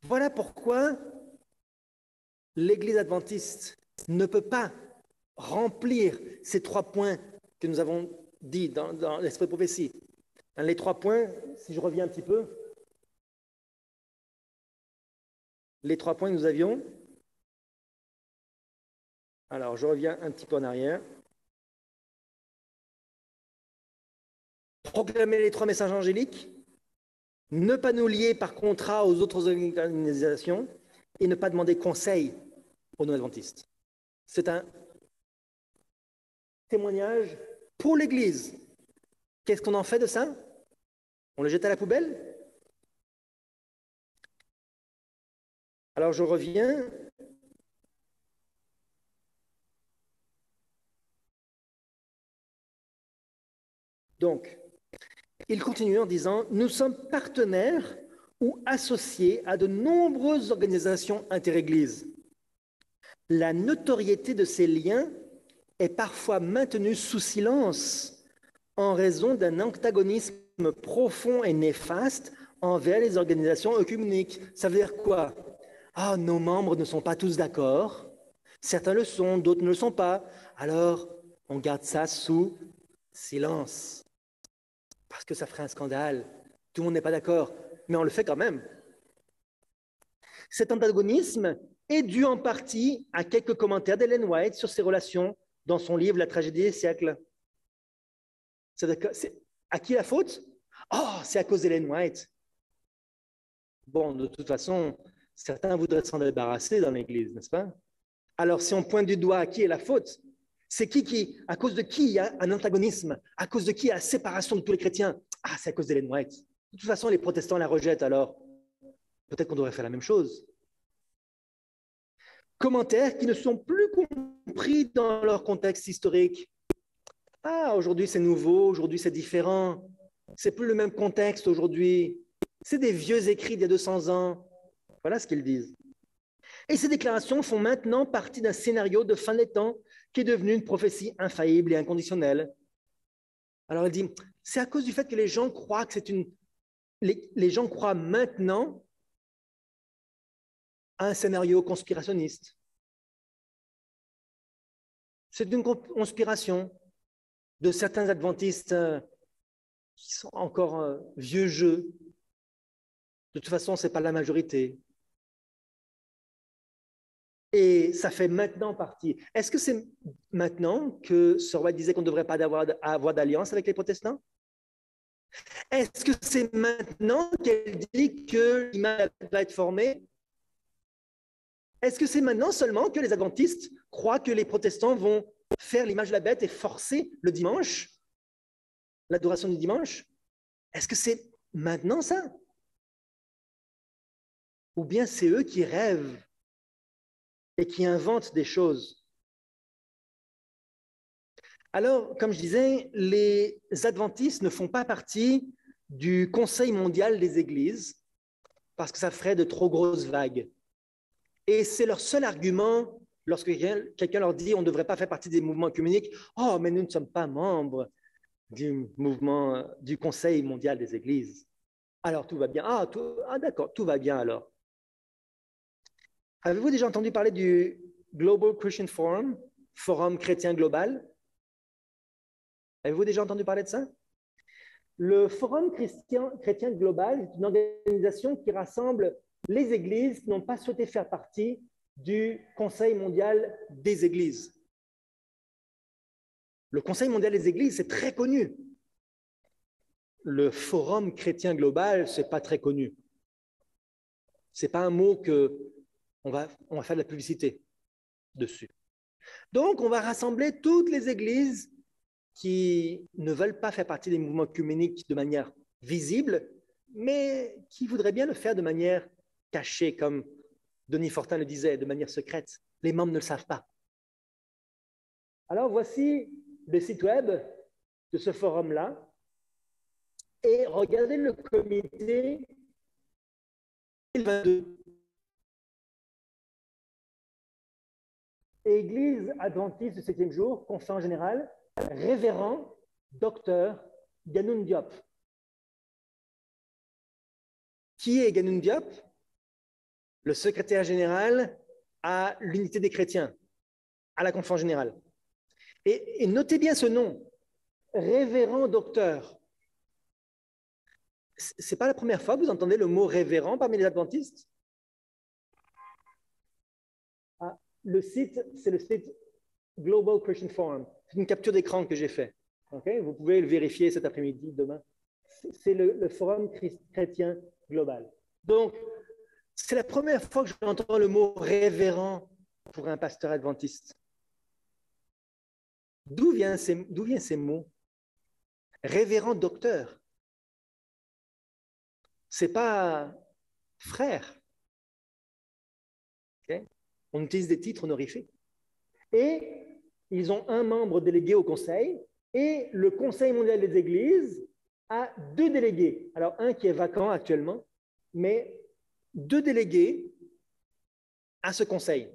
Voilà pourquoi l'Église adventiste ne peut pas remplir ces 3 points que nous avons dit dans l'esprit de prophétie. Les 3 points, si je reviens un petit peu, les 3 points que nous avions. Alors, je reviens un petit peu en arrière. Proclamer les 3 messages angéliques, ne pas nous lier par contrat aux autres organisations et ne pas demander conseil aux non-adventistes. C'est un témoignage pour l'Église. Qu'est-ce qu'on en fait de ça? On le jette à la poubelle? Alors je reviens. Donc, il continue en disant « Nous sommes partenaires ou associés à de nombreuses organisations interéglises. La notoriété de ces liens est parfois maintenue sous silence en raison d'un antagonisme profond et néfaste envers les organisations œcuméniques. » Ça veut dire quoi? Ah, nos membres ne sont pas tous d'accord. Certains le sont, d'autres ne le sont pas. Alors, on garde ça sous silence. Parce que ça ferait un scandale. Tout le monde n'est pas d'accord, mais on le fait quand même. Cet antagonisme est dû en partie à quelques commentaires d'Ellen White sur ses relations dans son livre La tragédie des siècles. C'est à qui la faute? Oh, c'est à cause d'Ellen White. Bon, de toute façon, certains voudraient s'en débarrasser dans l'Église, n'est-ce pas? Alors, si on pointe du doigt à qui est la faute, c'est à cause de qui il y a un antagonisme? À cause de qui il y a la séparation de tous les chrétiens? Ah, c'est à cause d'Ellen White. De toute façon, les protestants la rejettent, alors peut-être qu'on devrait faire la même chose. Commentaires qui ne sont plus compris dans leur contexte historique. Ah, aujourd'hui c'est nouveau, aujourd'hui c'est différent. C'est plus le même contexte aujourd'hui. C'est des vieux écrits d'il y a 200 ans. Voilà ce qu'ils disent. Et ces déclarations font maintenant partie d'un scénario de fin des temps qui est devenu une prophétie infaillible et inconditionnelle. Alors elle dit, c'est à cause du fait que les gens croient que c'est une... Les gens croient maintenant à un scénario conspirationniste. C'est une conspiration de certains adventistes qui sont encore vieux jeux. De toute façon, ce n'est pas la majorité. Et ça fait maintenant partie. Est-ce que c'est maintenant que Sir White disait qu'on ne devrait pas avoir d'alliance avec les protestants? Est-ce que c'est maintenant qu'elle dit que l'image va être formée? Est-ce que c'est maintenant seulement que les adventistes croient que les protestants vont faire l'image de la bête et forcer le dimanche, l'adoration du dimanche? Est-ce que c'est maintenant ça? Ou bien c'est eux qui rêvent et qui inventent des choses? Alors, comme je disais, les adventistes ne font pas partie du Conseil mondial des églises parce que ça ferait de trop grosses vagues. Et c'est leur seul argument lorsque quelqu'un leur dit on ne devrait pas faire partie des mouvements œcuméniques. Oh, mais nous ne sommes pas membres du mouvement du Conseil mondial des églises. Alors tout va bien. Ah d'accord, tout va bien alors. Avez-vous déjà entendu parler du Global Christian Forum? Forum chrétien global. Avez-vous déjà entendu parler de ça? Le Forum chrétien global est une organisation qui rassemble les églises qui n'ont pas souhaité faire partie du Conseil mondial des églises. Le Conseil mondial des églises, c'est très connu. Le Forum chrétien global, ce n'est pas très connu. Ce n'est pas un mot qu'on va faire de la publicité dessus. Donc, on va rassembler toutes les églises qui ne veulent pas faire partie des mouvements œcuméniques de manière visible, mais qui voudraient bien le faire de manière cachée, comme Denis Fortin le disait, de manière secrète. Les membres ne le savent pas. Alors, voici le site web de ce forum-là. Et regardez le comité 2022. Église adventiste du 7e jour, conférence générale, révérend docteur Ganoun Diop. Qui est Ganoun Diop? Le secrétaire général à l'unité des chrétiens, à la conférence générale. Et notez bien ce nom, révérend docteur. Ce n'est pas la première fois que vous entendez le mot révérend parmi les adventistes. Ah, le site, c'est le site Global Christian Forum. C'est une capture d'écran que j'ai fait. Okay? Vous pouvez le vérifier cet après-midi, demain. C'est le Forum chrétien global. Donc, c'est la première fois que j'entends le mot révérend pour un pasteur adventiste. D'où viennent ces mots? Révérend docteur. Ce n'est pas frère. Okay? On utilise des titres honorifiques. Et ils ont un membre délégué au conseil et le Conseil mondial des églises a 2 délégués. Alors, un qui est vacant actuellement, mais 2 délégués à ce conseil.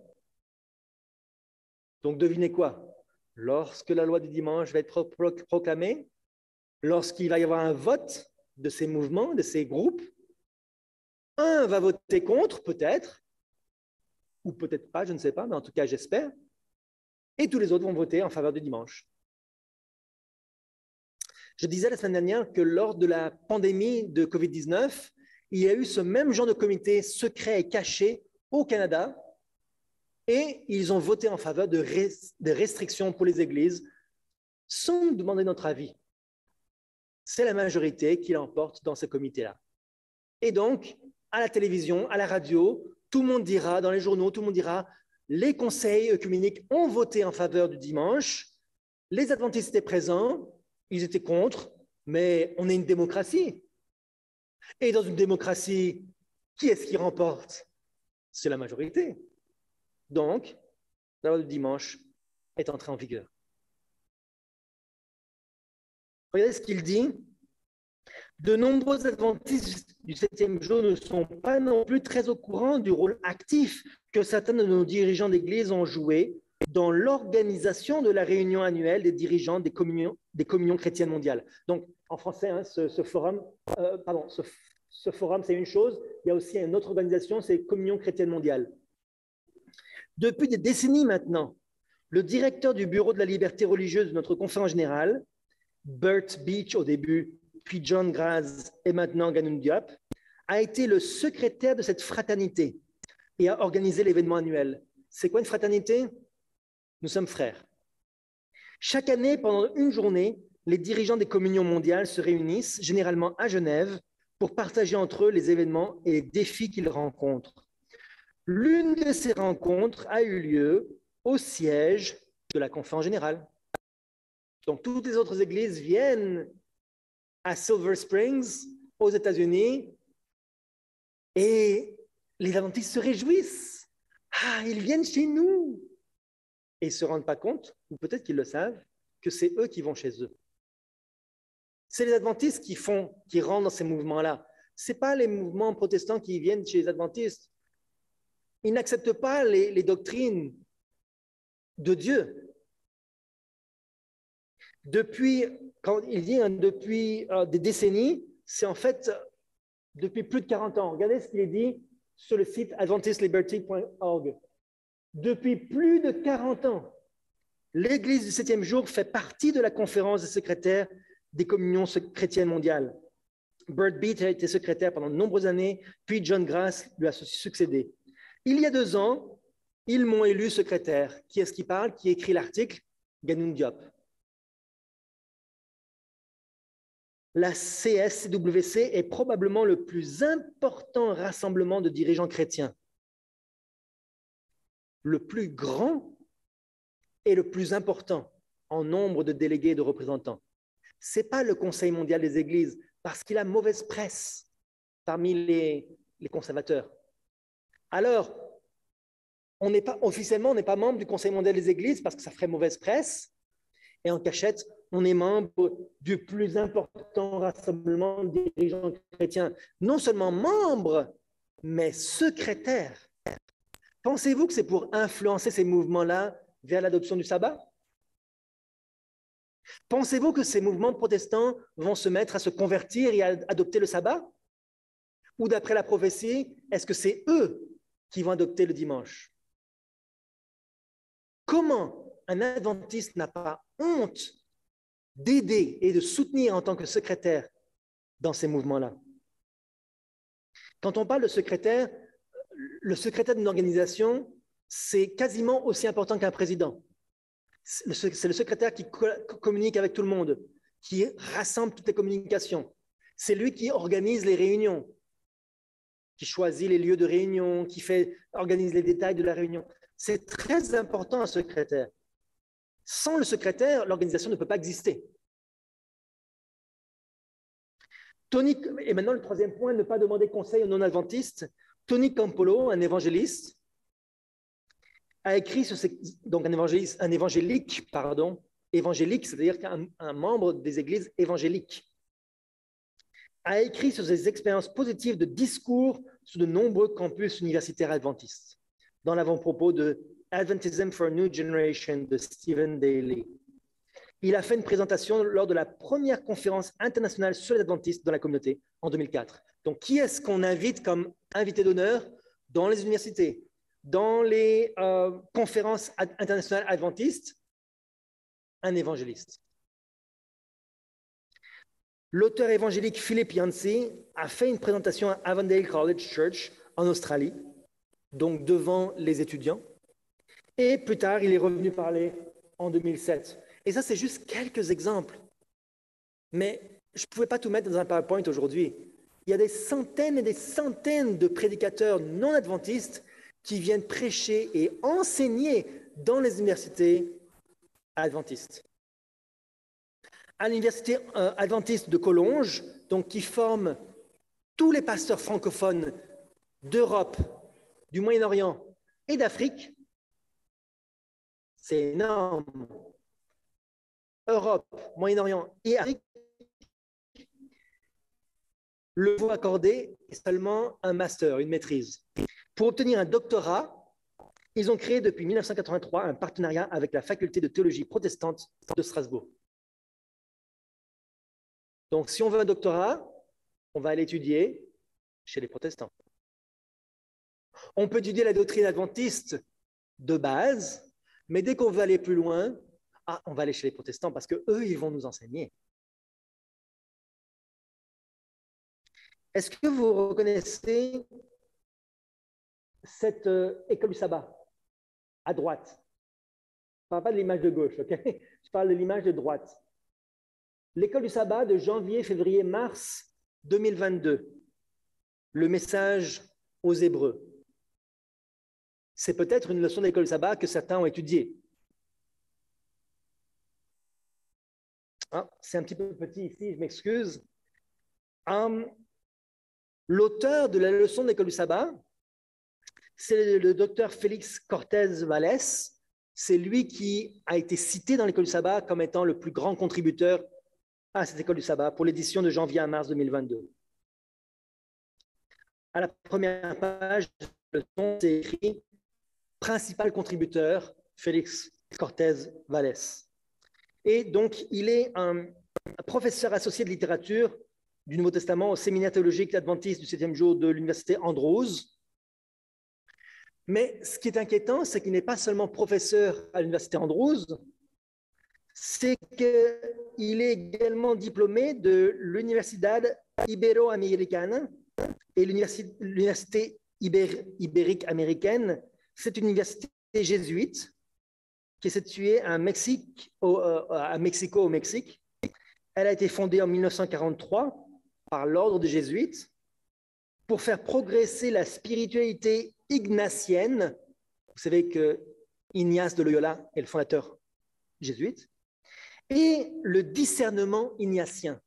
Donc, devinez quoi? Lorsque la loi du dimanche va être proclamée, lorsqu'il va y avoir un vote de ces mouvements, de ces groupes, un va voter contre, peut-être, ou peut-être pas, je ne sais pas, mais en tout cas, j'espère, et tous les autres vont voter en faveur du dimanche. Je disais la semaine dernière que lors de la pandémie de Covid-19, il y a eu ce même genre de comité secret et caché au Canada, et ils ont voté en faveur de restrictions pour les églises sans nous demander notre avis. C'est la majorité qui l'emporte dans ce comité-là. Et donc, à la télévision, à la radio, tout le monde dira, dans les journaux, tout le monde dira, les conseils œcuméniques ont voté en faveur du dimanche, les adventistes étaient présents, ils étaient contre, mais on est une démocratie. Et dans une démocratie, qui est-ce qui remporte? C'est la majorité. Donc, la loi du dimanche est entrée en vigueur. Regardez ce qu'il dit. De nombreux adventistes du 7e jour ne sont pas non plus très au courant du rôle actif que certains de nos dirigeants d'église ont joué dans l'organisation de la réunion annuelle des dirigeants des communions chrétiennes mondiales. Donc, en français, hein, ce forum, c'est une chose. Il y a aussi une autre organisation, c'est Communion chrétienne mondiale. Depuis des décennies maintenant, le directeur du Bureau de la liberté religieuse de notre conférence générale, Bert Beach au début, puis John Graz et maintenant Ganoun Diop, a été le secrétaire de cette fraternité et a organisé l'événement annuel. C'est quoi une fraternité? Nous sommes frères. Chaque année, pendant une journée, les dirigeants des communions mondiales se réunissent, généralement à Genève, pour partager entre eux les événements et les défis qu'ils rencontrent. L'une de ces rencontres a eu lieu au siège de la conférence générale. Donc, toutes les autres églises viennent à Silver Springs, aux États-Unis, et les adventistes se réjouissent. Ah, ils viennent chez nous. Et ils ne se rendent pas compte, ou peut-être qu'ils le savent, que c'est eux qui vont chez eux. C'est les adventistes qui rentrent dans ces mouvements-là. Ce n'est pas les mouvements protestants qui viennent chez les adventistes. Ils n'acceptent pas les doctrines de Dieu. Depuis, quand il dit depuis des décennies, c'est en fait depuis plus de 40 ans. Regardez ce qu'il est dit sur le site adventistliberty.org. Depuis plus de 40 ans, L'Église du septième jour fait partie de la conférence des secrétaires des communions chrétiennes mondiales. Bert Beat a été secrétaire pendant de nombreuses années, puis John Grass lui a succédé. Il y a 2 ans, ils m'ont élu secrétaire. Qui est-ce qui parle? Qui écrit l'article? Ganoun Diop. La CSWC est probablement le plus important rassemblement de dirigeants chrétiens. Le plus grand et le plus important en nombre de délégués et de représentants. Ce n'est pas le Conseil mondial des églises, parce qu'il a mauvaise presse parmi les conservateurs. Alors, officiellement, on n'est pas membre du Conseil mondial des églises parce que ça ferait mauvaise presse. Et en cachette, on est membre du plus important rassemblement de dirigeants chrétiens. Non seulement membre, mais secrétaire. Pensez-vous que c'est pour influencer ces mouvements-là vers l'adoption du sabbat? Pensez-vous que ces mouvements protestants vont se mettre à se convertir et à adopter le sabbat? Ou d'après la prophétie, est-ce que c'est eux qui vont adopter le dimanche? Comment un adventiste n'a pas honte d'aider et de soutenir en tant que secrétaire dans ces mouvements-là? Quand on parle de secrétaire, le secrétaire d'une organisation, c'est quasiment aussi important qu'un président. C'est le secrétaire qui communique avec tout le monde, qui rassemble toutes les communications. C'est lui qui organise les réunions, qui choisit les lieux de réunion, qui organise les détails de la réunion. C'est très important, un secrétaire. Sans le secrétaire, l'organisation ne peut pas exister. Et maintenant, le troisième point, ne pas demander conseil aux non-adventistes. Tony Campolo, un évangéliste, a écrit sur donc un évangélique, c'est-à-dire qu'un membre des églises évangéliques, a écrit sur ses expériences positives de discours sur de nombreux campus universitaires adventistes, dans l'avant-propos de Adventism for a New Generation de Stephen Daly. Il a fait une présentation lors de la première conférence internationale sur les adventistes dans la communauté en 2004. Donc, qui est-ce qu'on invite comme invité d'honneur dans les universités, dans les conférences internationales adventistes? Un évangéliste. L'auteur évangélique Philip Yancey a fait une présentation à Avondale College Church en Australie, donc devant les étudiants. Et plus tard, il est revenu parler en 2007. Et ça, c'est juste quelques exemples. Mais je ne pouvais pas tout mettre dans un PowerPoint aujourd'hui. Il y a des centaines et des centaines de prédicateurs non adventistes qui viennent prêcher et enseigner dans les universités adventistes. À l'université adventiste de Collonges, donc qui forme tous les pasteurs francophones d'Europe, du Moyen-Orient et d'Afrique, c'est énorme. Europe, Moyen-Orient et Afrique, le niveau accordé est seulement un master, une maîtrise. Pour obtenir un doctorat, ils ont créé depuis 1983 un partenariat avec la faculté de théologie protestante de Strasbourg. Donc, si on veut un doctorat, on va aller étudier chez les protestants. On peut étudier la doctrine adventiste de base, mais dès qu'on veut aller plus loin, on va aller chez les protestants parce qu'eux, ils vont nous enseigner. Est-ce que vous reconnaissez cette école du sabbat à droite? Je ne parle pas de l'image de gauche, ok? Je parle de l'image de droite. L'école du sabbat de janvier, février, mars 2022. Le message aux Hébreux. C'est peut-être une leçon d'école du sabbat que certains ont étudiée. C'est un petit peu petit ici, je m'excuse. L'auteur de la leçon d'école du sabbat, c'est le docteur Félix Cortez Vallès. C'est lui qui a été cité dans l'école du sabbat comme étant le plus grand contributeur à cette école du sabbat pour l'édition de janvier à mars 2022. À la première page, c'est écrit « Principal contributeur, Félix Cortez Vallès ». Et donc, il est un professeur associé de littérature du Nouveau Testament au séminaire théologique adventiste du 7e jour de l'université Andrews. Mais ce qui est inquiétant, c'est qu'il n'est pas seulement professeur à l'université Andrews, c'est qu'il est également diplômé de l'Universidad Iberoamericana et l'Université ibérique américaine. C'est une université jésuite qui est située à Mexico, au Mexique. Elle a été fondée en 1943 par l'ordre des Jésuites pour faire progresser la spiritualité ignatienne. Vous savez que Ignace de Loyola est le fondateur jésuite. Et le discernement ignatien.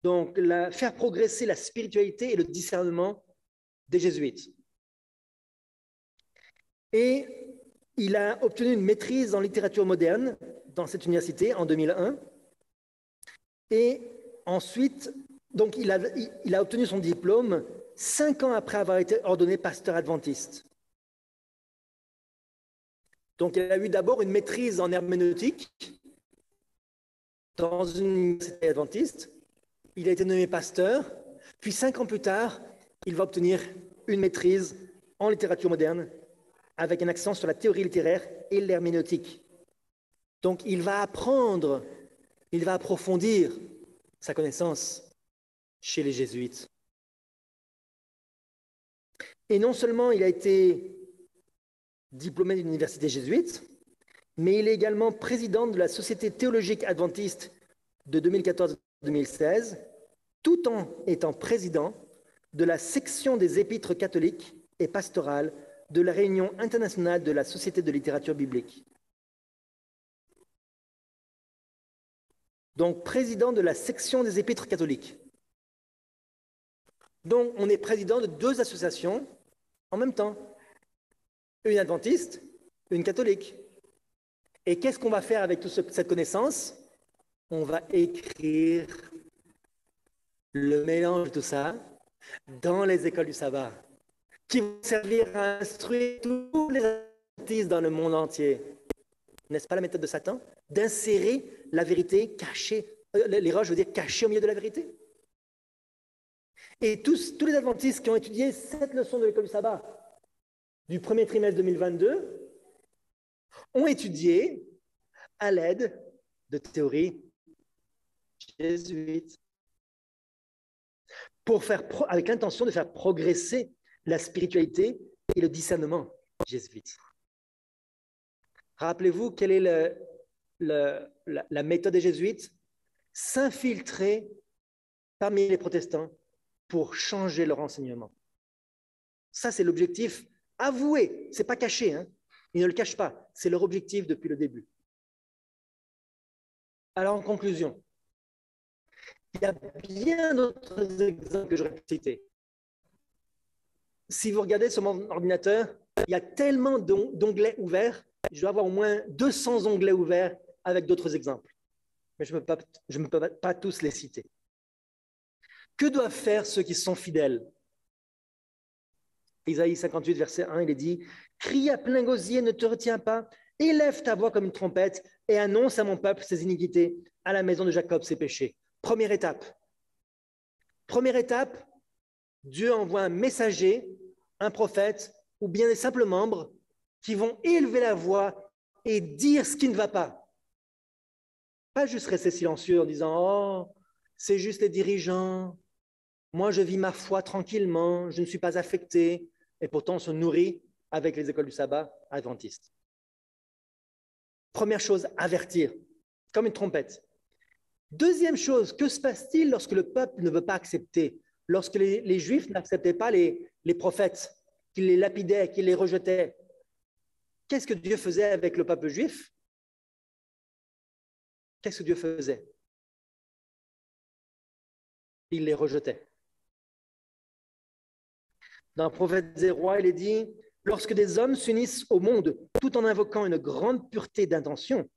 Donc, faire progresser la spiritualité et le discernement des jésuites. Et il a obtenu une maîtrise en littérature moderne dans cette université en 2001. Et ensuite, donc il a obtenu son diplôme 5 ans après avoir été ordonné pasteur adventiste. Donc, il a eu d'abord une maîtrise en herméneutique dans une université adventiste. Il a été nommé pasteur. Puis 5 ans plus tard, il va obtenir une maîtrise en littérature moderne avec un accent sur la théorie littéraire et l'herméneutique. Donc, il va apprendre, il va approfondir sa connaissance chez les jésuites. Et non seulement il a été diplômé d'une université jésuite, mais il est également président de la Société théologique adventiste de 2014-2016, tout en étant président de la section des épîtres catholiques et pastorales de la Réunion internationale de la Société de littérature biblique. Donc, président de la section des épîtres catholiques. Donc, on est président de 2 associations en même temps. Une adventiste, une catholique. Et qu'est-ce qu'on va faire avec toute cette connaissance? On va écrire le mélange de tout ça dans les écoles du sabbat, qui vont servir à instruire tous les adventistes dans le monde entier. N'est-ce pas la méthode de Satan? D'insérer la vérité cachée, l'erreur, je veux dire cachée au milieu de la vérité. Et tous les adventistes qui ont étudié cette leçon de l'école du sabbat du premier trimestre 2022 ont étudié à l'aide de théories jésuites avec l'intention de faire progresser la spiritualité et le discernement jésuite. Rappelez-vous quelle est la méthode des jésuites? S'infiltrer parmi les protestants pour changer leur enseignement. Ça, c'est l'objectif avoué, ce n'est pas caché, hein? Ils ne le cachent pas, c'est leur objectif depuis le début. Alors, en conclusion, il y a bien d'autres exemples que j'aurais pu citer. Si vous regardez sur mon ordinateur, il y a tellement d'onglets ouverts, je dois avoir au moins 200 onglets ouverts avec d'autres exemples. Mais je ne peux pas tous les citer. Que doivent faire ceux qui sont fidèles? Isaïe 58, verset 1, il est dit « Crie à plein gosier, ne te retiens pas, élève ta voix comme une trompette et annonce à mon peuple ses iniquités, à la maison de Jacob ses péchés. » Première étape. Première étape, Dieu envoie un messager, un prophète ou bien des simples membres qui vont élever la voix et dire ce qui ne va pas. Pas juste rester silencieux en disant « Oh, c'est juste les dirigeants, moi je vis ma foi tranquillement, je ne suis pas affecté. » Et pourtant on se nourrit avec les écoles du sabbat adventistes. Première chose, avertir, comme une trompette. Deuxième chose, que se passe-t-il lorsque le peuple ne veut pas accepter, lorsque les Juifs n'acceptaient pas les prophètes, qu'ils les lapidaient, qu'ils les rejetaient? Qu'est-ce que Dieu faisait avec le peuple juif? Qu'est-ce que Dieu faisait? Il les rejetait. Dans le prophète Zérois, il est dit « Lorsque des hommes s'unissent au monde tout en invoquant une grande pureté d'intention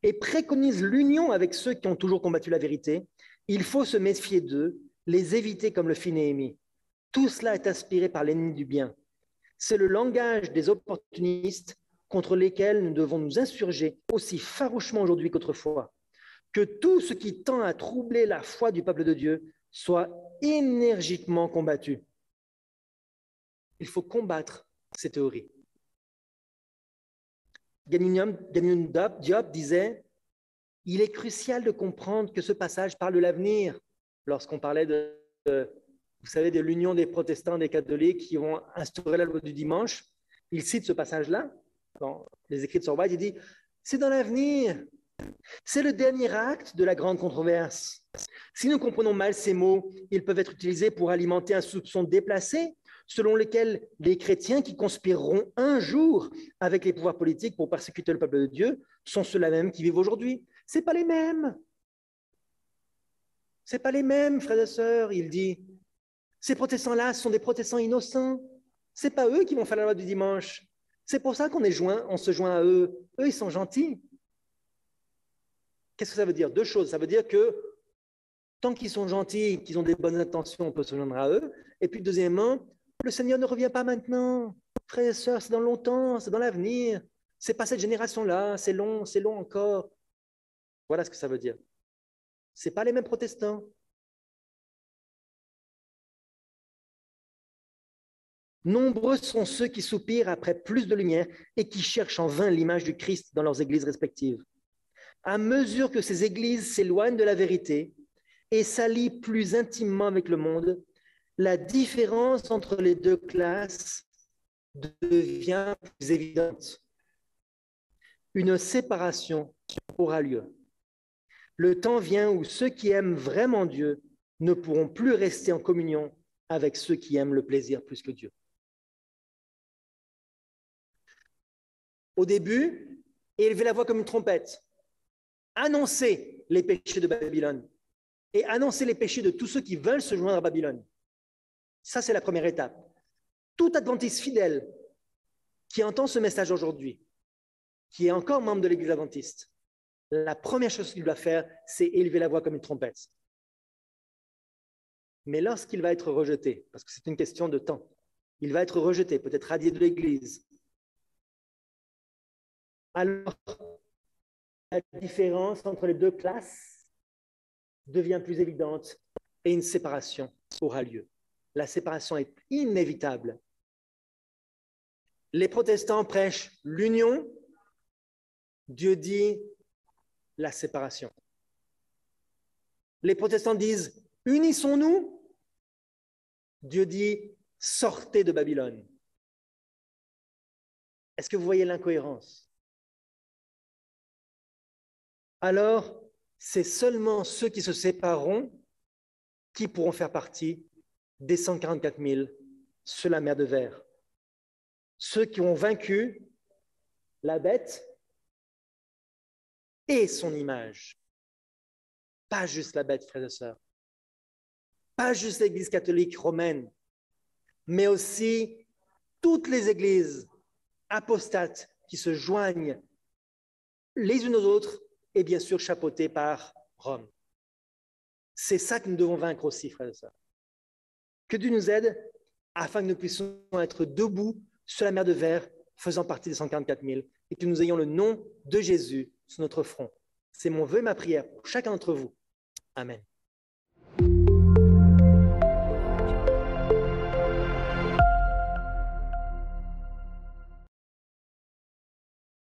et préconisent l'union avec ceux qui ont toujours combattu la vérité, il faut se méfier d'eux, les éviter comme le fit Néhémie. Tout cela est inspiré par l'ennemi du bien. C'est le langage des opportunistes contre lesquels nous devons nous insurger aussi farouchement aujourd'hui qu'autrefois. Que tout ce qui tend à troubler la foi du peuple de Dieu soit énergiquement combattu. » Il faut combattre ces théories. Ghaniyam Diop disait il est crucial de comprendre que ce passage parle de l'avenir. Lorsqu'on parlait vous savez, de l'union des protestants et des catholiques qui vont instaurer la loi du dimanche, il cite ce passage-là dans les écrits de Sorbonne, il dit « c'est dans l'avenir, c'est le dernier acte de la grande controverse. Si nous comprenons mal ces mots, ils peuvent être utilisés pour alimenter un soupçon déplacé selon lequel les chrétiens qui conspireront un jour avec les pouvoirs politiques pour persécuter le peuple de Dieu sont ceux-là même qui vivent aujourd'hui. Ce n'est pas les mêmes. Ce n'est pas les mêmes, frères et sœurs, il dit. Ces protestants-là sont des protestants innocents. Ce n'est pas eux qui vont faire la loi du dimanche. C'est pour ça qu'on se joint à eux. Eux, ils sont gentils. Qu'est-ce que ça veut dire? Deux choses. Ça veut dire que tant qu'ils sont gentils, qu'ils ont des bonnes intentions, on peut se joindre à eux. Et puis, deuxièmement, le Seigneur ne revient pas maintenant. Frères et sœurs, c'est dans longtemps, c'est dans l'avenir. Ce n'est pas cette génération-là, c'est long encore. Voilà ce que ça veut dire. Ce n'est pas les mêmes protestants. Nombreux sont ceux qui soupirent après plus de lumière et qui cherchent en vain l'image du Christ dans leurs églises respectives. À mesure que ces églises s'éloignent de la vérité et s'allient plus intimement avec le monde, la différence entre les deux classes devient plus évidente. Une séparation aura lieu. Le temps vient où ceux qui aiment vraiment Dieu ne pourront plus rester en communion avec ceux qui aiment le plaisir plus que Dieu. Au début, élever la voix comme une trompette, annoncer les péchés de Babylone et annoncer les péchés de tous ceux qui veulent se joindre à Babylone. Ça, c'est la première étape. Tout adventiste fidèle qui entend ce message aujourd'hui, qui est encore membre de l'Église adventiste, la première chose qu'il doit faire, c'est élever la voix comme une trompette. Mais lorsqu'il va être rejeté, parce que c'est une question de temps, il va être rejeté, peut-être radié de l'Église, alors la différence entre les deux classes devient plus évidente et une séparation aura lieu. La séparation est inévitable. Les protestants prêchent l'union, Dieu dit la séparation. Les protestants disent unissons-nous, Dieu dit sortez de Babylone. Est-ce que vous voyez l'incohérence? Alors, c'est seulement ceux qui se sépareront qui pourront faire partie des 144 000 sur la mer de Verre. Ceux qui ont vaincu la bête et son image. Pas juste la bête, frères et sœurs. Pas juste l'Église catholique romaine, mais aussi toutes les églises apostates qui se joignent les unes aux autres et bien sûr chapeautées par Rome. C'est ça que nous devons vaincre aussi, frères et sœurs. Que Dieu nous aide afin que nous puissions être debout sur la mer de Verre, faisant partie des 144 000, et que nous ayons le nom de Jésus sur notre front. C'est mon vœu et ma prière pour chacun d'entre vous. Amen.